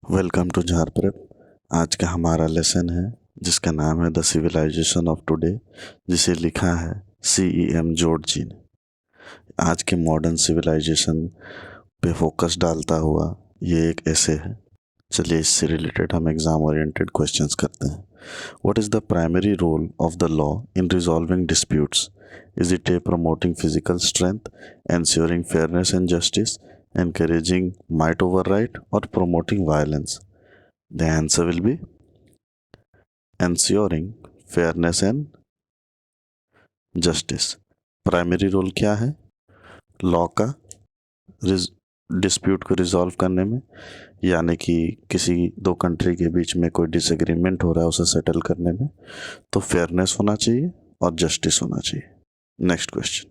Welcome to झारप्रेप। आज का हमारा लेसन है जिसका नाम है द सिविलाइजेशन ऑफ टुडे, जिसे लिखा है CEM जॉर्जी ने। आज के मॉडर्न सिविलाइजेशन पे फोकस डालता हुआ ये एक ऐसे है। चलिए इससे रिलेटेड हम एग्जाम ओरिएंटेड क्वेश्चंस करते हैं। What is the primary role of the law in resolving disputes? Is it a promoting physical strength, ensuring fairness and justice, encouraging might over right, or promoting violence? The answer will be ensuring fairness and justice. Primary role क्या है law का? Dispute को resolve करने में, यानी कि किसी दो कंट्री के बीच में कोई डिसएग्रीमेंट हो रहा है उसे सेटल करने में, तो फेयरनेस होना चाहिए और जस्टिस होना चाहिए। Next question,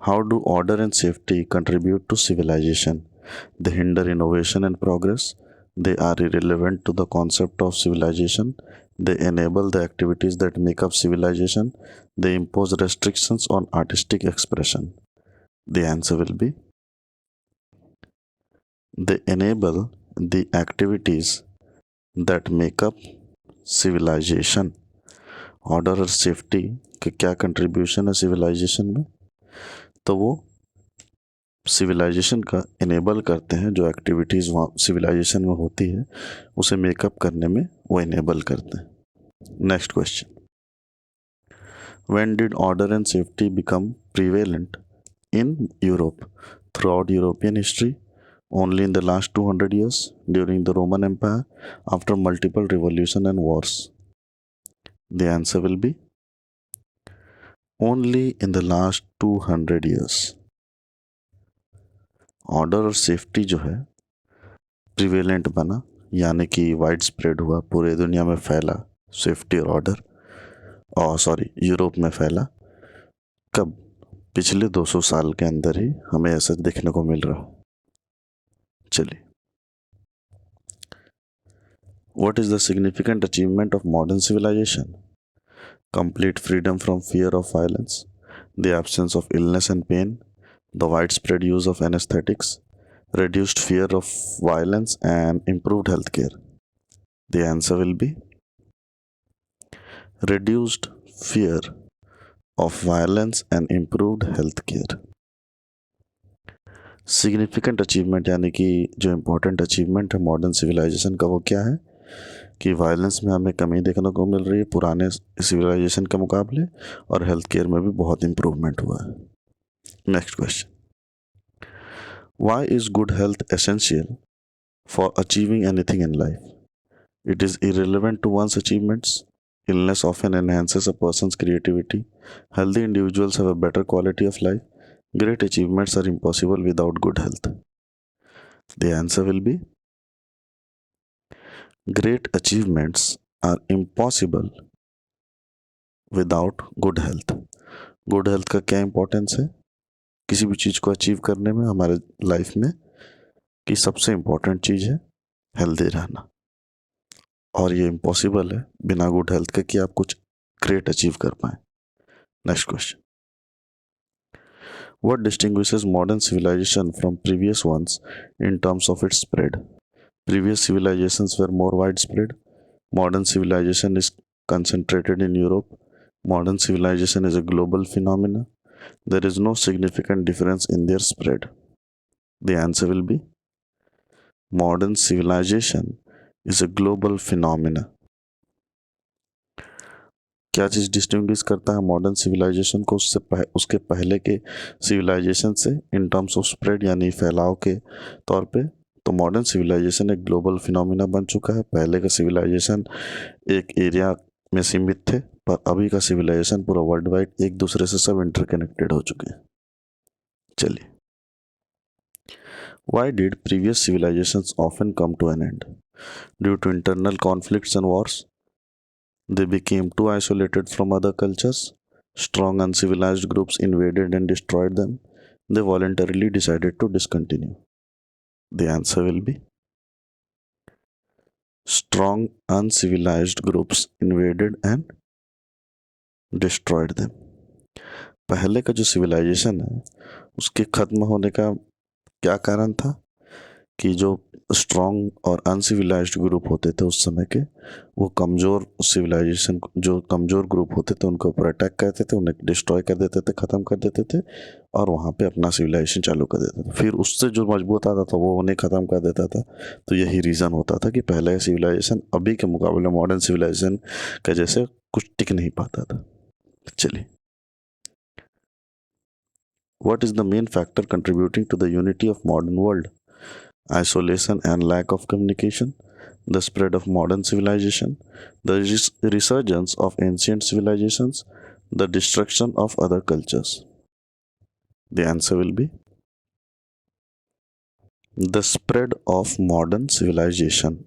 how do order and safety contribute to civilisation? They hinder innovation and progress, they are irrelevant to the concept of civilization, they enable the activities that make up civilization, they impose restrictions on artistic expression. The answer will be they enable the activities that make up civilization. Order और safety के क्या contribution है civilisation में? तो वो civilisation का enable करते हैं, जो एक्टिविटीज़ वहाँ सिविलाइजेशन में होती है उसे मेकअप करने में वो इनेबल करते हैं। Next question, when did order and safety become prevalent in Europe? Throughout European history, only in the last 200 years, during the Roman Empire, after multiple revolutions and wars? The answer will be only in the last 200 years. Order और safety जो है prevalent बना, यानी कि wide spread हुआ, पूरे दुनिया में फैला सेफ्टी और ऑर्डर, और यूरोप में फैला कब? पिछले 200 साल के अंदर ही हमें ऐसा देखने को मिल रहा। चलिए, what is the significant achievement of modern civilisation? Complete freedom from fear of violence, the absence of illness and pain, the wide spread use of anaesthetics, reduced fear of violence, and improved healthcare. The answer will be reduced fear of violence and improved healthcare. Significant achievement यानी कि जो important achievement है modern civilisation का, वो क्या है कि violence में हमें कमी देखने को मिल रही है पुराने सिविलाइजेशन के मुकाबले, और हेल्थ केयर में भी बहुत इम्प्रूवमेंट हुआ है। Next question, why is good health essential for achieving anything in life? It is irrelevant to one's achievements. Illness often enhances a person's creativity. Healthy individuals have a better quality of life. Great achievements are impossible without good health. The answer will be great achievements are impossible without good health. Good health का क्या importance है किसी भी चीज़ को achieve करने में हमारे life में, कि सबसे इम्पॉर्टेंट चीज़ है हेल्दी रहना, और ये इम्पॉसिबल है बिना गुड हेल्थ के कि आप कुछ ग्रेट अचीव कर पाए। Next question, what distinguishes modern civilization from previous ones in terms of its spread? Previous civilizations were more widespread. Modern civilization is concentrated in Europe. Modern civilization is a global phenomenon. There is no significant difference in their spread. The answer will be modern civilization is a global phenomenon. क्या चीज़ distinguish करता है modern civilisation को उसके पहले के civilisation से in terms of spread यानी फैलाव के तौर पे? तो मॉडर्न सिविलाइजेशन एक ग्लोबल फिनोमिना बन चुका है। पहले का सिविलाइजेशन एक एरिया में सीमित थे, पर अभी का सिविलाइजेशन पूरा वर्ल्ड वाइड एक दूसरे से सब इंटरकनेक्टेड हो चुके हैं। चलिए, why did previous civilisations often come to an end? Due to internal conflicts and wars, they became too isolated from other cultures, strong uncivilized groups invaded and destroyed them, they voluntarily decided to discontinue. The answer will be strong uncivilized groups invaded and destroyed them. पहले का जो civilisation है उसके खत्म होने का क्या कारण था कि जो स्ट्रॉन्ग और अनसिविलाइज्ड ग्रुप होते थे उस समय के, वो कमज़ोर सिविलाइजेशन, जो कमज़ोर ग्रुप होते थे उनके ऊपर अटैक करते थे, उन्हें डिस्ट्रॉय कर देते थे, ख़त्म कर देते थे और वहाँ पे अपना सिविलाइजेशन चालू कर देते थे। फिर उससे जो मजबूत आता था वो उन्हें ख़त्म कर देता था। तो यही रीज़न होता था कि पहले सिविलाइजेशन अभी के मुकाबले मॉडर्न सिविलाइजेशन का जैसे कुछ टिक नहीं पाता था। चलिए, what is the main factor contributing to the unity of modern world? Isolation and lack of communication, the spread of modern civilization, the resurgence of ancient civilizations, the destruction of other cultures. The answer will be the spread of modern civilization.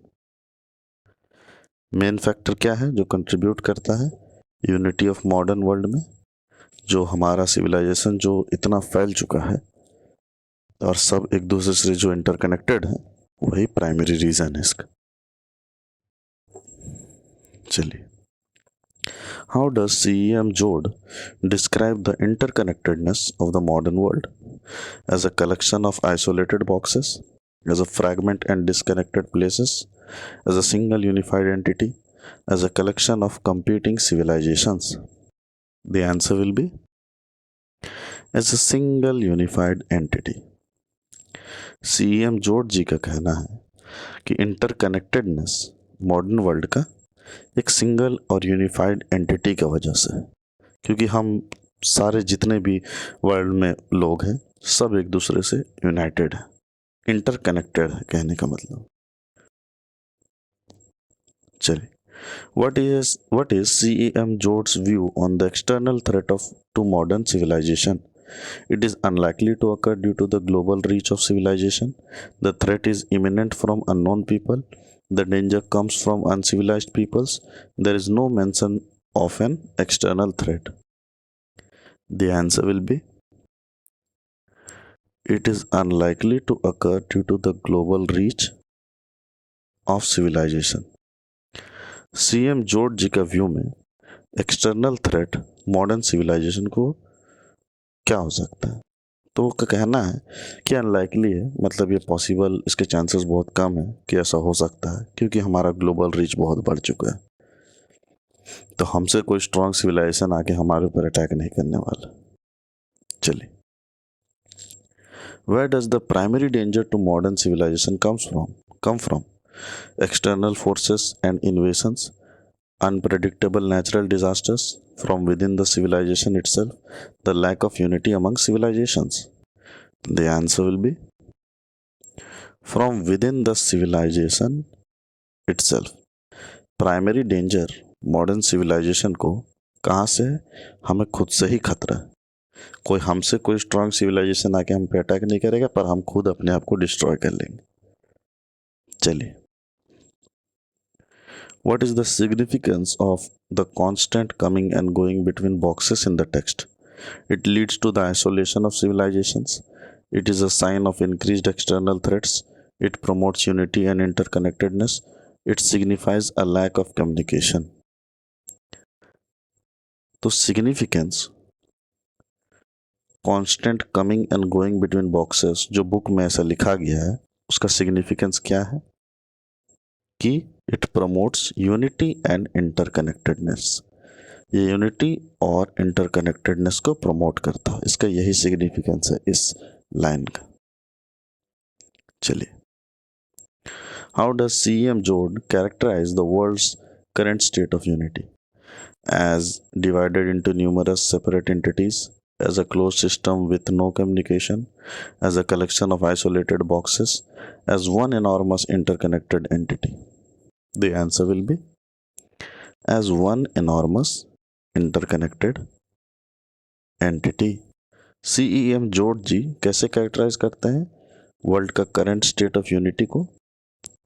Main factor क्या है जो contribute करता है unity of modern world में? जो हमारा civilisation जो इतना फैल चुका है और सब एक दूसरे से जो इंटरकनेक्टेड है, वही प्राइमरी रीजन है इसका। चलिए, हाउ डज CEM जोड describe the interconnectedness of the modern world? As a collection of isolated boxes, as a fragment and disconnected places, as a single unified entity, as a collection of competing civilizations? The answer will be as a single unified entity. CEM जोड जी का कहना है कि interconnectedness modern world का एक single और unified entity की वजह से है, क्योंकि हम सारे जितने भी वर्ल्ड में लोग हैं सब एक दूसरे से यूनाइटेड है, इंटरकनेक्टेड है कहने का मतलब। चलिए, what is CEM Joad's view on the external threat to modern civilization? It is unlikely to occur due to the global reach of civilization. The threat is imminent from unknown people. The danger comes from uncivilized peoples. There is no mention of an external threat. The answer will be it is unlikely to occur due to the global reach of civilization. CM जोड जी का view में external threat modern civilisation को क्या हो सकता है? तो वो का कहना है कि अनलाइकली है, मतलब ये पॉसिबल, इसके चांसेस बहुत कम है कि ऐसा हो सकता है, क्योंकि हमारा ग्लोबल रीच बहुत बढ़ चुका है। तो हमसे कोई स्ट्रॉन्ग सिविलाइजेशन आके हमारे ऊपर अटैक नहीं करने वाला। चलिए, where does the primary danger to modern civilisation come from? External forces and invasions, unpredictable natural disasters, from within the civilization itself, the lack of unity among civilizations. The answer will be from within the civilization itself. Primary danger modern civilisation को कहाँ से है? हमें खुद से ही खतरा है। कोई हमसे कोई स्ट्रांग सिविलाइजेशन आके हम पे अटैक नहीं करेगा, पर हम खुद अपने आप को डिस्ट्रॉय कर लेंगे। चलिए, what is the significance of the constant coming and going between boxes in the text? It leads to the isolation of civilizations. It is a sign of increased external threats. It promotes unity and interconnectedness. It signifies a lack of communication. तो significance constant coming and going between boxes जो book में ऐसा लिखा गया है, उसका significance क्या है कि it promotes unity and interconnectedness. ये यूनिटी और इंटरकनेक्टेडनेस को प्रमोट करता है, इसका यही सिग्निफिकेंस है इस लाइन का। चलिए, how does CEM Joad characterize the world's current state of unity? as divided into numerous separate entities, as a closed system with no communication, as a collection of isolated boxes, as one enormous interconnected entity? The answer will be as one enormous interconnected entity. CEM जोड जी कैसे characterise करते हैं world का current state of unity को?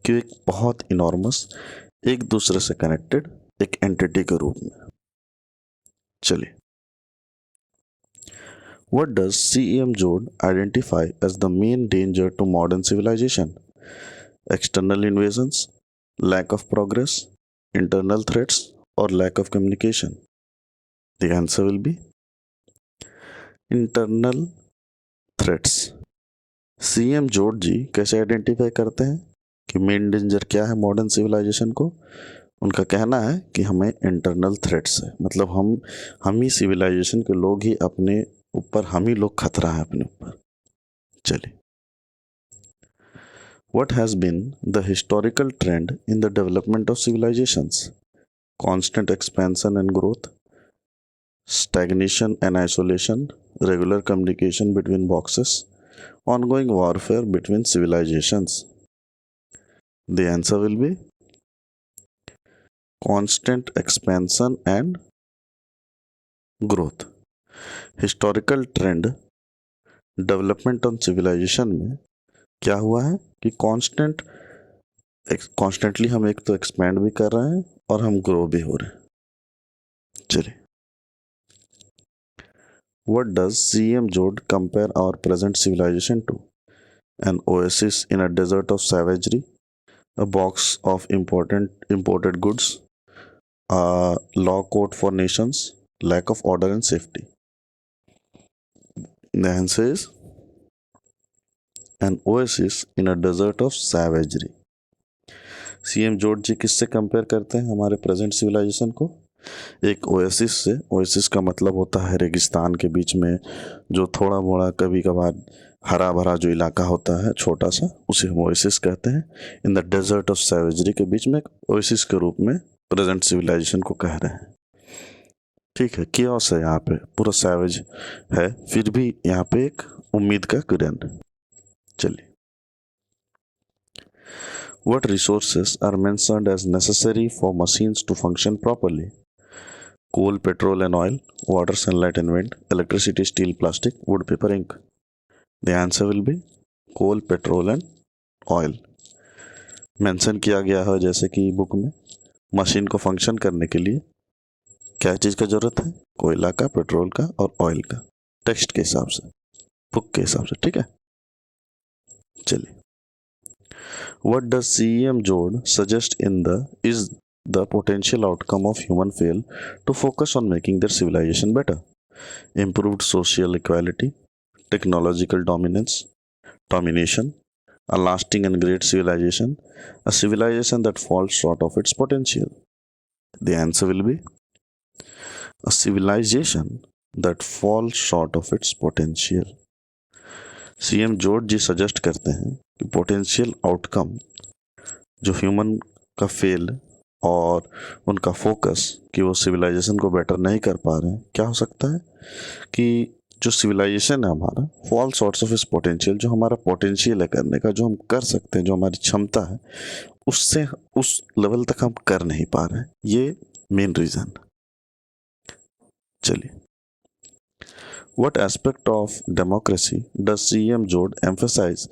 कि एक बहुत enormous, एक दूसरे से कनेक्टेड एक एंटिटी के रूप में। चलिए, what does CEM जोड identify as the main danger to modern civilization? External invasions, lack of progress, internal threats, or lack of communication? The answer will be internal threats. CM George ji कैसे identify करते हैं कि main danger क्या है modern civilisation को? उनका कहना है कि हमें इंटरनल थ्रेट्स है, मतलब हम ही सिविलाइजेशन के लोग ही अपने ऊपर, हम ही लोग खतरा है अपने ऊपर। चलिए, what has been the historical trend in the development of civilizations? Constant expansion and growth, stagnation and isolation, regular communication between boxes, ongoing warfare between civilizations. The answer will be constant expansion and growth. Historical trend development on civilization में क्या हुआ है कि constantly हम एक तो expand भी कर रहे हैं और हम ग्रो भी हो रहे हैं। चलिए, what does CM Jod compare our present civilization to? An oasis in a desert of savagery, a box of imported goods, a law code for nations, lack of order and safety. The answer is an oasis in a desert of savagery. CM George ji किससे compare करते हैं हमारे present civilisation को? एक oasis से। Oasis का मतलब होता है रेगिस्तान के बीच में जो थोड़ा मोड़ा कभी कभार हरा भरा जो इलाका होता है छोटा सा, उसे हम ओएसिस कहते हैं। इन द डेजर्ट ऑफ सैवेजरी के बीच में एक ओएसिस के रूप में प्रेजेंट सिविलाइजेशन को कह रहे हैं। ठीक है, कियोस है यहाँ पे, पूरा सैवेज है, फिर भी यहाँ पे एक उम्मीद का किरण। चलिए, what resources are mentioned as necessary for machines to function properly? Coal, petrol and oil, water, sunlight and wind, electricity, steel, plastic, wood, paper, ink. The answer will be coal, petrol and oil. Mention किया गया है जैसे कि book में, machine को function करने के लिए क्या चीज़ का ज़रूरत है? कोयला का, पेट्रोल का और ऑयल का, टेक्स्ट के हिसाब से, बुक के हिसाब से। ठीक है, चलिए, what does CEM Jod suggest is the potential outcome of human fail to focus on making their civilization better? Improved social equality, technological domination, a lasting and great civilization, a civilization that falls short of its potential. The answer will be a civilization that falls short of its potential. CM George ji suggest करते हैं कि potential outcome जो human का fail और उनका focus कि वो civilisation को बेटर नहीं कर पा रहे हैं, क्या हो सकता है कि जो सिविलाइजेशन है हमारा फॉल शॉर्ट्स ऑफ इस पोटेंशियल, जो हमारा पोटेंशियल है करने का, जो हम कर सकते हैं, जो हमारी क्षमता है, उससे उस लेवल तक हम कर नहीं पा रहे हैं। ये मेन रीज़न। चलिए, what aspect of democracy does CM Jod emphasize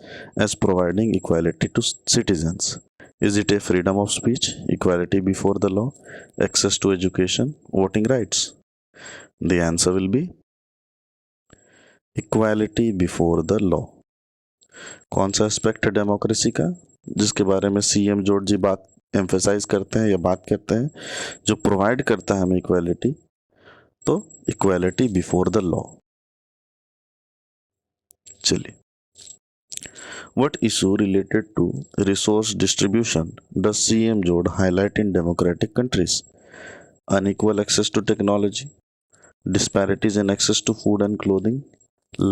as providing equality to citizens? Is it a freedom of speech, equality before the law, access to education, voting rights? The answer will be equality before the law. कौन सा aspect है democracy का जिसके बारे में CM George जी बात emphasise करते हैं या बात करते हैं, जो प्रोवाइड करता है हमें इक्वालिटी? तो इक्वालिटी बिफोर द लॉ। चलिए, what issue related to resource distribution does CM Jod highlight in democratic countries? Unequal access to technology, disparities in access to food and clothing,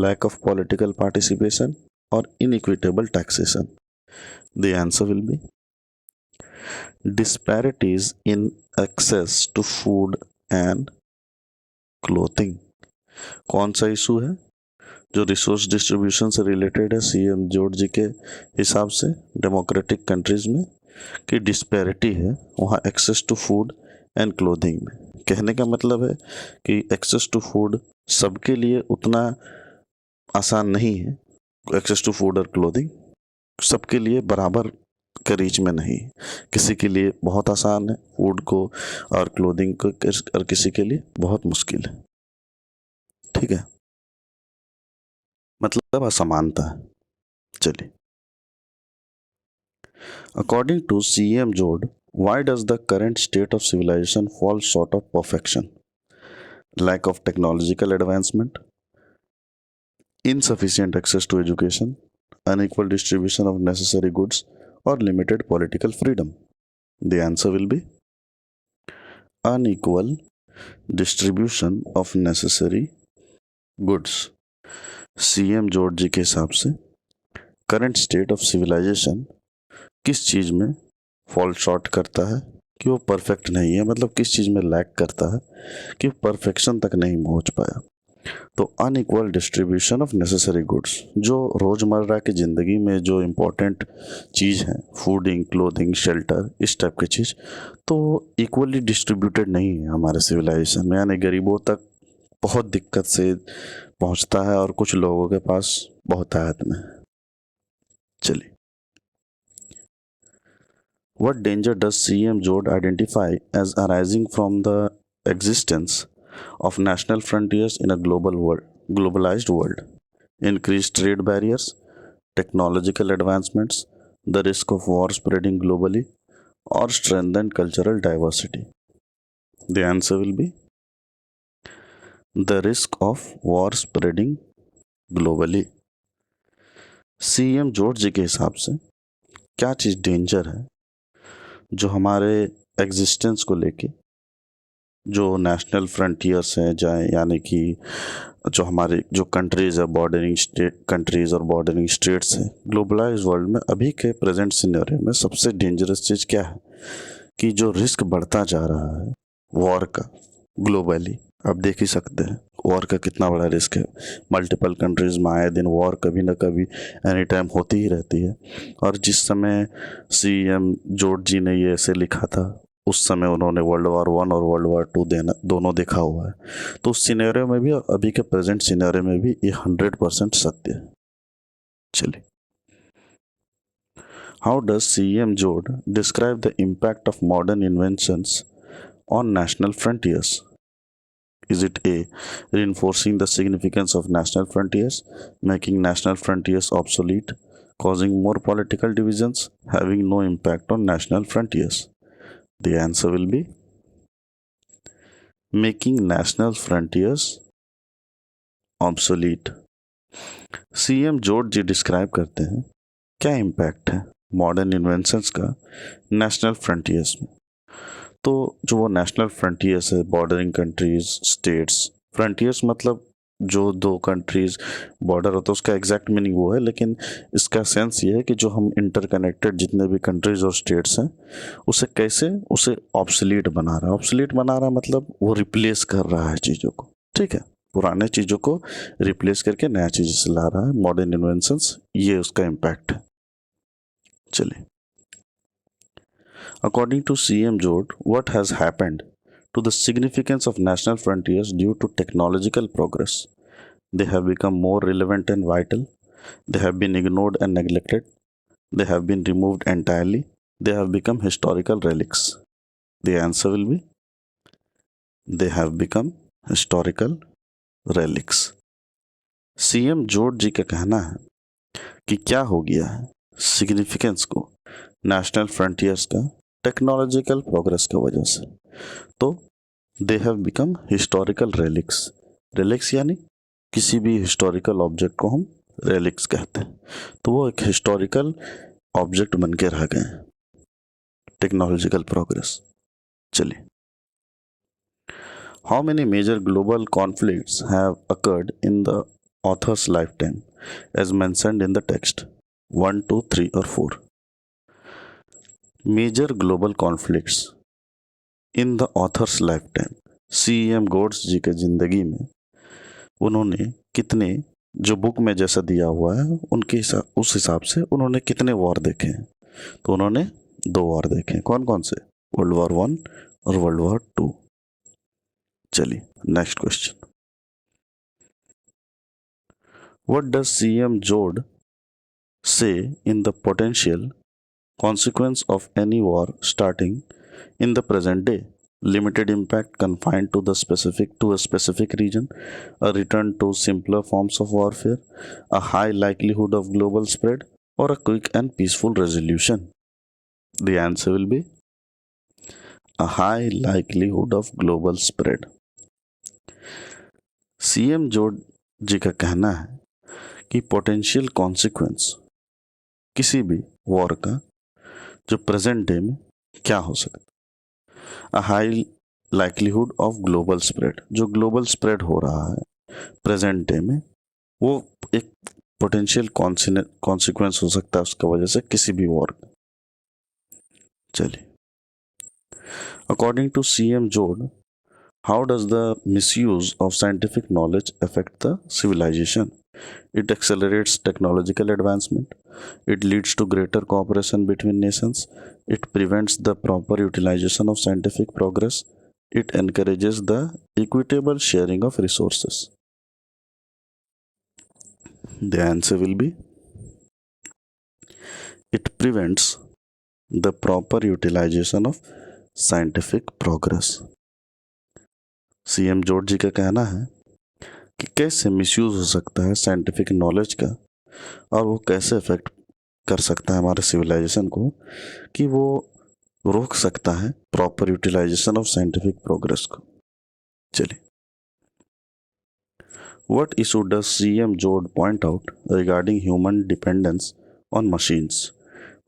lack of political participation, or inequitable taxation? The answer will be disparities in access to food and clothing. कौन सा issue है जो resource distribution से related है CM George ji के हिसाब से democratic countries में? कि डिस्पैरिटी है वहाँ access to food and clothing में। कहने का मतलब है कि एक्सेस टू फूड सबके लिए उतना आसान नहीं है, एक्सेस टू फूड और क्लोथिंग सबके लिए बराबर के रीच में नहीं, किसी के लिए बहुत आसान है फूड को और क्लोथिंग को, और किसी के लिए बहुत मुश्किल है। ठीक है, मतलब असमानता है। चलिए, अकॉर्डिंग टू सीएम जोड, why does the current state of civilization fall short of perfection? Lack of technological advancement, insufficient access to education, unequal distribution of necessary goods, or limited political freedom? The answer will be unequal distribution of necessary goods. CM George ji के हिसाब से current state of civilisation किस चीज़ में fall short करता है कि वो perfect नहीं है, मतलब किस चीज़ में लैक करता है कि परफेक्शन तक नहीं पहुंच पाया? तो unequal distribution of necessary goods, जो रोज़मर्रा की ज़िंदगी में जो इम्पोर्टेंट चीज़ है, फूडिंग, क्लोथिंग, शेल्टर, इस टाइप की चीज़, तो इक्वली डिस्ट्रीब्यूटेड नहीं है हमारे सिविलाइजेशन में, यानी गरीबों तक बहुत दिक्कत से पहुंचता है और कुछ लोगों के पास बहुत आयत में। चलिए, What danger does CM Jod identify as arising from the existence of national frontiers in a globalized world? Increased trade barriers, technological advancements, the risk of war spreading globally, or strengthened cultural diversity? The answer will be the risk of war spreading globally. CM George ji के हिसाब से क्या चीज़ danger है जो हमारे existence को लेके, जो नेशनल फ्रंटियर्स हैं जाए, यानी कि जो हमारे जो कंट्रीज़ है, बॉर्डरिंग स्टेट कंट्रीज़ और बॉर्डरिंग स्टेट्स हैं, ग्लोबलाइज वर्ल्ड में अभी के प्रेजेंट सिनेरियो में सबसे डेंजरस चीज़ क्या है कि जो रिस्क बढ़ता जा रहा है वॉर का ग्लोबली, आप देख ही सकते हैं वॉर का कितना बड़ा रिस्क है। मल्टीपल कंट्रीज़ में आए दिन वॉर कभी ना कभी एनी टाइम होती ही रहती है। और जिस समय सीएम जॉर्ज जी ने ये ऐसे लिखा था, उस समय उन्होंने World War I और World War II दोनों देखा हुआ है। तो उस सिनेरियो में भी और अभी के प्रेजेंट सिनेरियो में भी ये 100% सत्य है। चलिए, how does CM George describe the impact of modern inventions on national frontiers? Is it A, reinforcing the significance of national frontiers, making national frontiers obsolete, causing more political divisions, having no impact on national frontiers? The answer will be making national frontiers obsolete. CM George ji describe करते हैं क्या impact है modern inventions का national frontiers में। तो जो वो national frontiers है, बॉर्डरिंग कंट्रीज, स्टेट्स, फ्रंटियर्स मतलब जो दो कंट्रीज बॉर्डर होता है उसका एग्जैक्ट मीनिंग वो है, लेकिन इसका सेंस ये है कि जो हम इंटरकनेक्टेड जितने भी कंट्रीज और स्टेट्स हैं उसे कैसे उसे ऑब्सोलीट बना रहा है। ऑब्सोलीट बना रहा है मतलब वो रिप्लेस कर रहा है चीज़ों को, ठीक है, पुराने चीज़ों को रिप्लेस करके नया चीज़ से ला रहा है। मॉडर्न इन्वेंशंस, ये उसका इम्पैक्ट है। चलिए, according to CM Jod, what has happened to the significance of national frontiers due to technological progress? They have become more relevant and vital. They have been ignored and neglected. They have been removed entirely. They have become historical relics. The answer will be they have become historical relics. CM Jod जी का कहना है कि क्या हो गया है significance को national frontiers का टेक्नोलॉजिकल प्रोग्रेस की वजह से। तो they have become historical relics. Relics यानी किसी भी हिस्टोरिकल ऑब्जेक्ट को हम रेलिक्स कहते हैं, तो वो एक हिस्टोरिकल ऑब्जेक्ट बन के रह गए हैं, टेक्नोलॉजिकल प्रोग्रेस। चलिए, how many major global conflicts have occurred in the author's life time as mentioned in the text? 1, 2, 3 और 4। Major global conflicts in the author's life time, CM George ji के ज़िंदगी में उन्होंने कितने, जो बुक में जैसा दिया हुआ है उनके उस हिसाब से उन्होंने कितने वॉर देखे हैं? तो उन्होंने 2 वॉर देखे हैं। कौन कौन से? World War I और World War II। चलिए, next question, what does CM George see in the potential consequence of any war starting in the present day? Limited impact confined to a specific region, a return to simpler forms of warfare, a high likelihood of global spread, or a quick and peaceful resolution? The answer will be a high likelihood of global spread. CM George ji का कहना है कि potential consequence किसी भी war का जो present day में क्या हो सकता है। A high likelihood of global spread, जो ग्लोबल स्प्रेड हो रहा है प्रेजेंट डे में, वो एक पोटेंशियल कॉन्सिक्वेंस हो सकता है उसका वजह से किसी भी वॉर का। चलिए, अकॉर्डिंग टू सीएम जोड, how does the misuse of scientific knowledge affect the civilization? It accelerates technological advancement. It leads to greater cooperation between nations. It prevents the proper utilization of scientific progress. It encourages the equitable sharing of resources. The answer will be it prevents the proper utilization of scientific progress. CM George ji का कहना है कि कैसे misuse हो सकता है scientific knowledge का और वो कैसे इफेक्ट कर सकता है हमारे सिविलाइजेशन को, कि वो रोक सकता है proper utilization of scientific progress को। चलिए, what issue does CM Joad point out regarding human dependence on machines?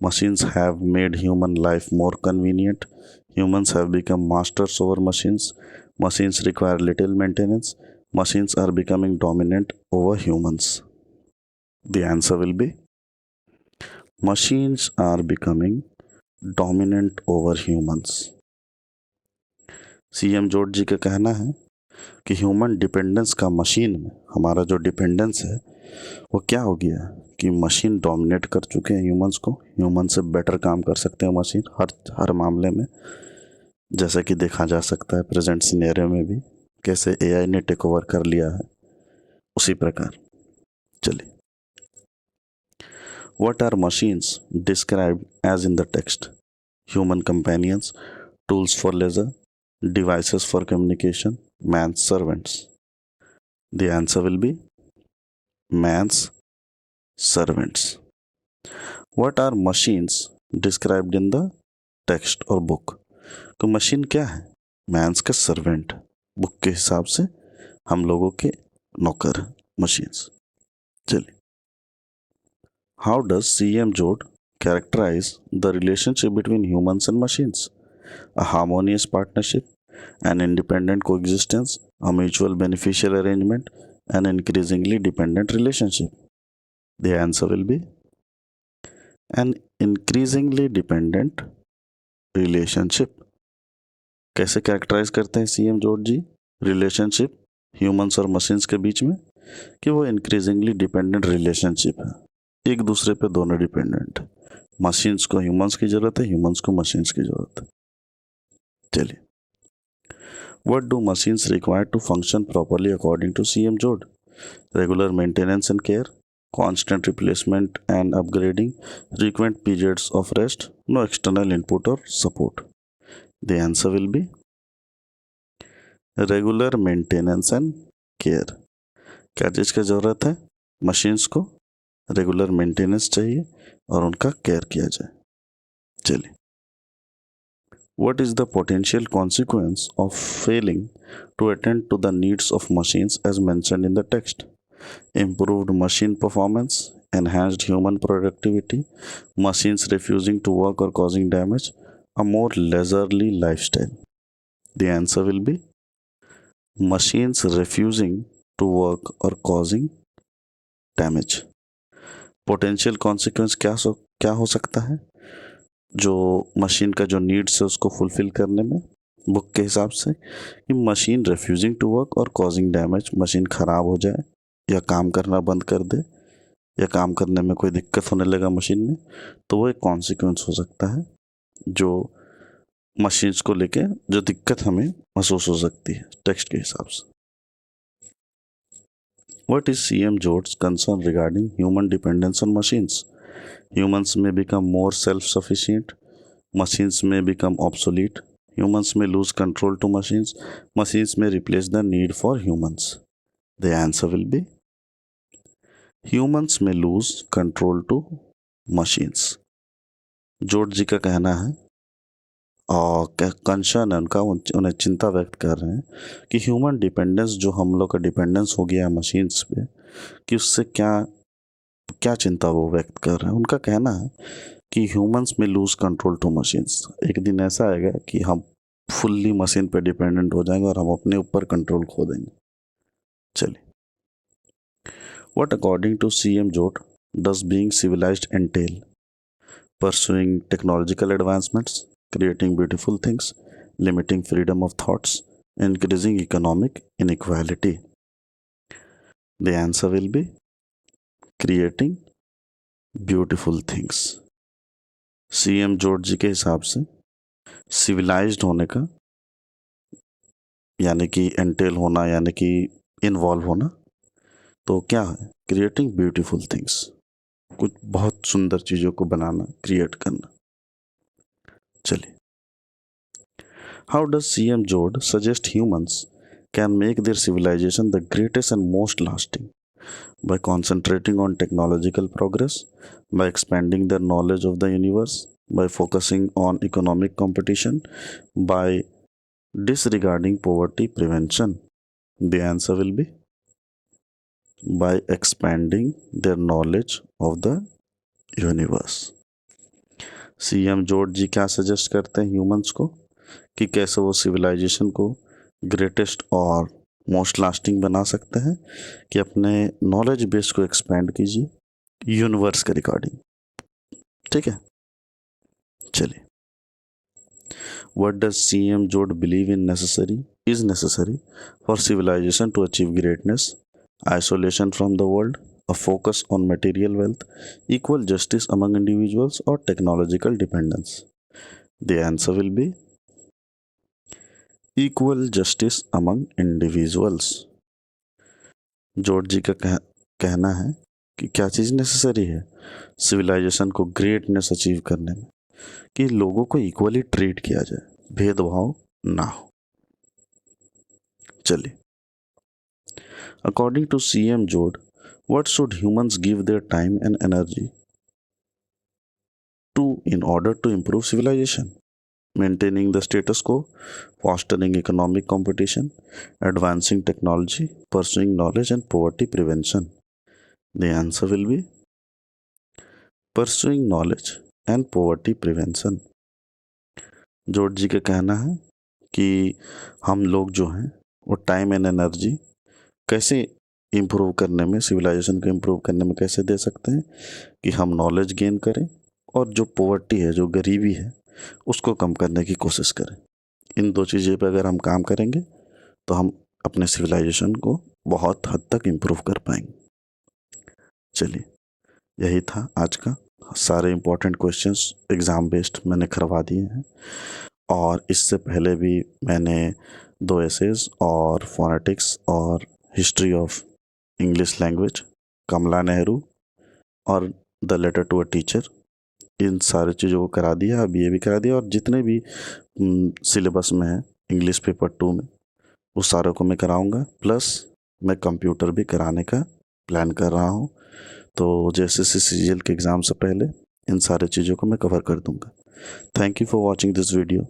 Machines have made human life more convenient. Humans have become masters over machines. Machines require little maintenance. Machines are becoming dominant over humans. The answer will be machines are becoming dominant over humans. CM George ji का कहना है कि human dependence का machine में, हमारा जो dependence है वो क्या हो गया कि मशीन डोमिनेट कर चुके हैं ह्यूमंस को। ह्यूमन से बेटर काम कर सकते हैं मशीन हर मामले में, जैसा कि देखा जा सकता है प्रेजेंट सिनेरियो में भी कैसे एआई ने टेक ओवर कर लिया है, उसी प्रकार। चलिए, what are machines described as in the text? Human companions, tools for leisure, devices for communication, man's servants. The answer will be man's servants. What are machines described in the text or book? तो machine क्या है? Men's का servant, book के हिसाब से हम लोगों के नौकर मशीन्स। चलिए, हाउ डज सीएम जोड characterize the relationship between humans and machines? A harmonious partnership, an independent coexistence, a mutual beneficial arrangement, an increasingly dependent relationship. The answer will be an increasingly dependent relationship. कैसे characterise करते हैं CM George जी relationship humans और machines के बीच में? कि वो increasingly dependent relationship है, एक दूसरे पे दोनों डिपेंडेंट है। मशीन्स को ह्यूमंस की जरूरत है, ह्यूमंस को मशीन्स की जरूरत है। चलिए, what do machines require to function properly according to CM George? Regular maintenance and care, constant replacement and upgrading, frequent periods of rest, no external input or support. The answer will be regular maintenance and care. क्या चीज़ की ज़रूरत है? Machines को regular maintenance चाहिए और उनका care किया जाए। चलिए, what is the potential consequence of failing to attend to the needs of machines as mentioned in the text? Improved machine performance, enhanced human productivity, machines refusing to work or causing damage, a more leisurely lifestyle. The answer will be machines refusing to work or causing damage. Potential consequence क्या हो सकता है जो machine का जो needs है उसको fulfil करने में बुक के हिसाब से, कि मशीन रिफ्यूजिंग टू वर्क और कॉजिंग डैमेज, मशीन ख़राब हो जाए या काम करना बंद कर दे या काम करने में कोई दिक्कत होने लगा मशीन में, तो वो एक कॉन्सिक्वेंस हो सकता है जो मशीन्स को लेके जो दिक्कत हमें महसूस हो सकती है टेक्स्ट के हिसाब से। What is CM George concern regarding human dependence on machines? Humans may become more self sufficient, machines may become obsolete, humans may lose control to machines, machines may replace the need for humans. The answer will be humans may lose control to machines. George ji का कहना है और concern है उनका, उन्हें चिंता व्यक्त कर रहे हैं कि ह्यूमन डिपेंडेंस, जो हम लोग का डिपेंडेंस हो गया है मशीन्स पे, कि उससे क्या क्या चिंता वो व्यक्त कर रहे हैं? उनका कहना है कि humans may lose control to machines. एक दिन ऐसा आएगा कि हम फुल्ली मशीन पे डिपेंडेंट हो जाएंगे और हम अपने ऊपर कंट्रोल खो देंगे। चलिए, what according to CM Joad does being civilized entail? Pursuing technological advancements, creating beautiful things, limiting freedom of thoughts, increasing economic inequality. The answer will be creating beautiful things. CM George ji के हिसाब से civilised होने का यानी कि entail होना यानी कि इन्वॉल्व होना तो क्या है? क्रिएटिंग ब्यूटीफुल थिंग्स, कुछ बहुत सुंदर चीज़ों को बनाना, क्रिएट करना। चलिए, how does CM Jod suggest humans can make their civilization the greatest and most lasting? By concentrating on technological progress, by expanding their knowledge of the universe, by focusing on economic competition, by disregarding poverty prevention. The answer will be by expanding their knowledge of the universe. CM George ji क्या suggest करते हैं humans को कि कैसे वो civilisation को greatest और most lasting बना सकते हैं कि अपने नॉलेज बेस को एक्सपेंड कीजिए यूनिवर्स के रिगार्डिंग। ठीक है, चलिए, what does CM Joad believe in is necessary for civilization to achieve greatness? Isolation from the world, a focus on material wealth, equal justice among individuals और technological dependence? The answer will be equal justice among individuals. George ji का कहना है कि क्या चीज़ necessary है civilization को greatness achieve करने में? कि लोगों को इक्वली ट्रीट किया जाए, भेदभाव ना हो। चलिए, according to CM Joad, what should humans give their time and energy to in order to improve civilization? Maintaining the status quo, fostering economic competition, advancing technology, pursuing knowledge and poverty prevention. The answer will be pursuing knowledge and poverty prevention. George ji का कहना है कि हम लोग जो हैं वो time and energy कैसे इम्प्रूव करने में, सिविलाइजेशन को इम्प्रूव करने में कैसे दे सकते हैं कि हम नॉलेज गेन करें और जो पॉवर्टी है, जो गरीबी है, उसको कम करने की कोशिश करें। इन दो चीज़ों पे अगर हम काम करेंगे तो हम अपने सिविलाइजेशन को बहुत हद तक इम्प्रूव कर पाएंगे। चलिए, यही था आज का। सारे इम्पोर्टेंट क्वेश्चंस एग्ज़ाम बेस्ड मैंने करवा दिए हैं और इससे पहले भी मैंने 2 एसेज और फोनेटिक्स और history of English language, Kamala Nehru और the letter to a teacher, इन सारी चीज़ों को करा दिया। अब ये भी करा दिया और जितने भी सिलेबस में है इंग्लिश पेपर 2 में वो सारों को मैं कराऊंगा। प्लस मैं कंप्यूटर भी कराने का प्लान कर रहा हूँ, तो जैसे सीजीएल के एग्ज़ाम से पहले इन सारी चीज़ों को मैं कवर कर दूंगा। Thank you for watching this video.